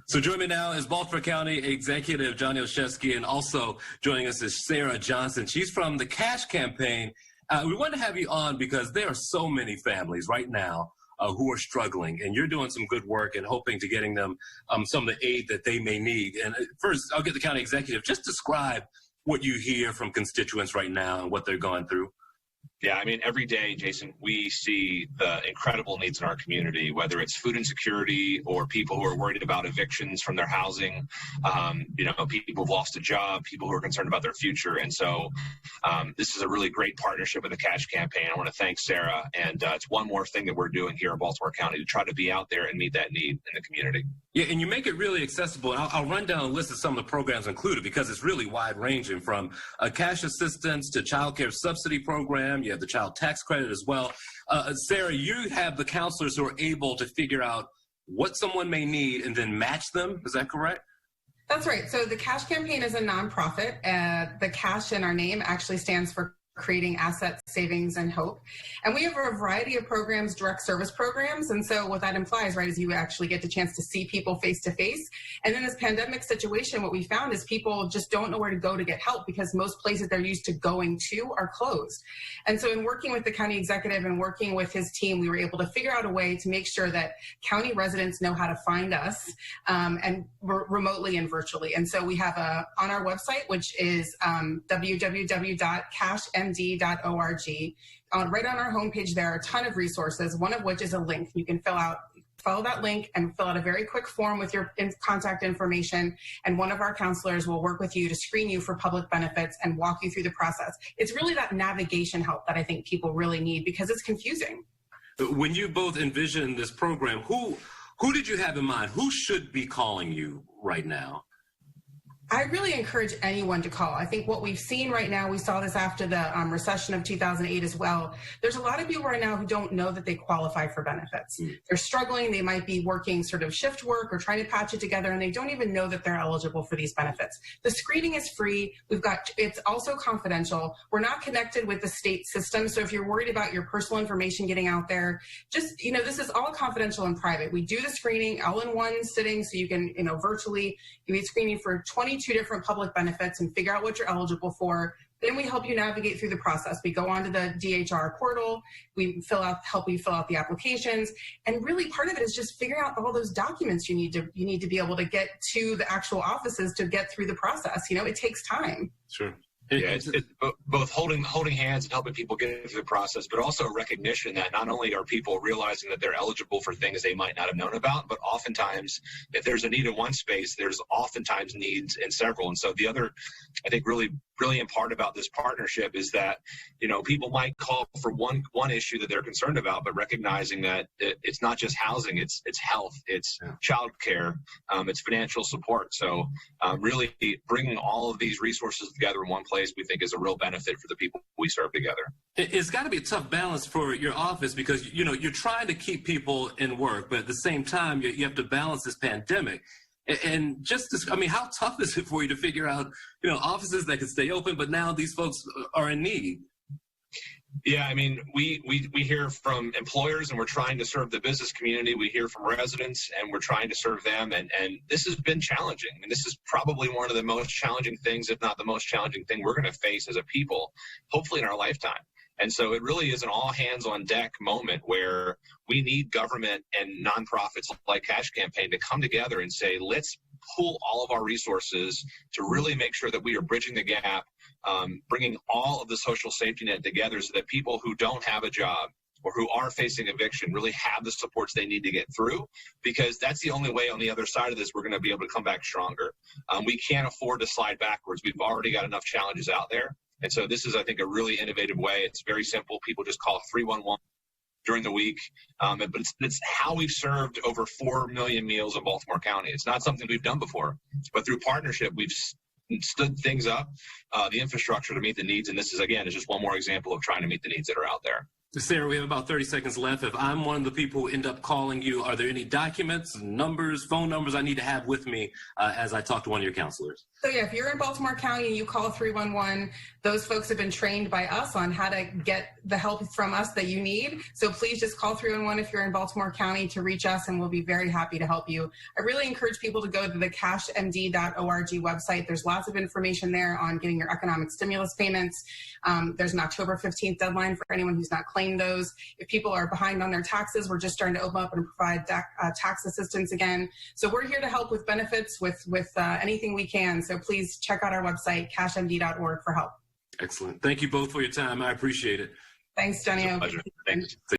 So joining me now is Baltimore County Executive Johnny Olszewski, and also joining us is Sarah Johnson. She's from the Cash Campaign. We wanted to have you on because there are so many families right now who are struggling, and you're doing some good work and hoping to getting them some of the aid that they may need. And first, I'll get the county executive. Just describe what you hear from constituents right now and what they're going through. Yeah, I mean, every day, Jason, we see the incredible needs in our community, whether it's food insecurity or people who are worried about evictions from their housing, people who've lost a job, people who are concerned about their future. And so this is a really great partnership with the Cash Campaign. I want to thank Sarah. And it's one more thing that we're doing here in Baltimore County to try to be out there and meet that need in the community. Yeah, and you make it really accessible. And I'll run down a list of some of the programs included because it's really wide-ranging, from cash assistance to child care subsidy program. You have the child tax credit as well. Sarah, you have the counselors who are able to figure out what someone may need and then match them. Is that correct? That's right. So the Cash Campaign is a nonprofit. The cash in our name actually stands for Creating Assets, Savings, and Hope. And we have a variety of programs, direct service programs. And so what that implies, right, is you actually get the chance to see people face to face. And in this pandemic situation, what we found is people just don't know where to go to get help because most places they're used to going to are closed. And so in working with the county executive and working with his team, we were able to figure out a way to make sure that county residents know how to find us and remotely and virtually. And so we have on our website, which is www.cashmd.org. Right on our homepage, there are a ton of resources, one of which is a link. You can follow that link and fill out a very quick form with your contact information, and one of our counselors will work with you to screen you for public benefits and walk you through the process. It's really that navigation help that I think people really need because it's confusing. When you both envisioned this program, who did you have in mind? Who should be calling you right now? I really encourage anyone to call. I think what we've seen right now, we saw this after the recession of 2008 as well. There's a lot of people right now who don't know that they qualify for benefits. They're struggling. They might be working sort of shift work or trying to patch it together, and they don't even know that they're eligible for these benefits. The screening is free. It's also confidential. We're not connected with the state system. So if you're worried about your personal information getting out there, just, this is all confidential and private. We do the screening all in one sitting, so you can, virtually, you need screening for 22 different public benefits and figure out what you're eligible for. Then we help you navigate through the process. We go onto the DHR portal, we help you fill out the applications, and really part of it is just figuring out all those documents you need to be able to get to the actual offices to get through the process. It takes time. Sure. Yeah, it's both holding hands and helping people get through the process, but also recognition that not only are people realizing that they're eligible for things they might not have known about, but oftentimes if there's a need in one space, there's oftentimes needs in several. And so the other, I think, really brilliant part about this partnership is that, people might call for one issue that they're concerned about, but recognizing that it's not just housing, it's health, it's childcare, it's financial support. So really bringing all of these resources together in one place, we think is a real benefit for the people we serve together. It's got to be a tough balance for your office because, you're trying to keep people in work, but at the same time, you have to balance this pandemic. And how tough is it for you to figure out, offices that can stay open, but now these folks are in need? Yeah, I mean, we hear from employers and we're trying to serve the business community. We hear from residents and we're trying to serve them. And this has been challenging. And this is probably one of the most challenging things, if not the most challenging thing we're going to face as a people, hopefully in our lifetime. And so it really is an all hands on deck moment where we need government and nonprofits like Cash Campaign to come together and say, let's pool all of our resources to really make sure that we are bridging the gap, bringing all of the social safety net together so that people who don't have a job or who are facing eviction really have the supports they need to get through, because that's the only way on the other side of this we're going to be able to come back stronger. We can't afford to slide backwards. We've already got enough challenges out there. And so this is, I think, a really innovative way. It's very simple. People just call 311 during the week. But it's how we've served over 4 million meals in Baltimore County. It's not something we've done before. But through partnership, we've stood things up, the infrastructure to meet the needs. And this is, again, is just one more example of trying to meet the needs that are out there. Sarah, we have about 30 seconds left. If I'm one of the people who end up calling you, are there any documents, numbers, phone numbers I need to have with me as I talk to one of your counselors? So yeah, if you're in Baltimore County and you call 311, those folks have been trained by us on how to get the help from us that you need. So please just call 311 if you're in Baltimore County to reach us, and we'll be very happy to help you. I really encourage people to go to the cashmd.org website. There's lots of information there on getting your economic stimulus payments. There's an October 15th deadline for anyone who's not claimed those. If people are behind on their taxes, we're just starting to open up and provide tax assistance again. So we're here to help with benefits with anything we can. So please check out our website, cashmd.org, for help. Excellent. Thank you both for your time. I appreciate it. Thanks, Johnny. It's a pleasure. Thanks.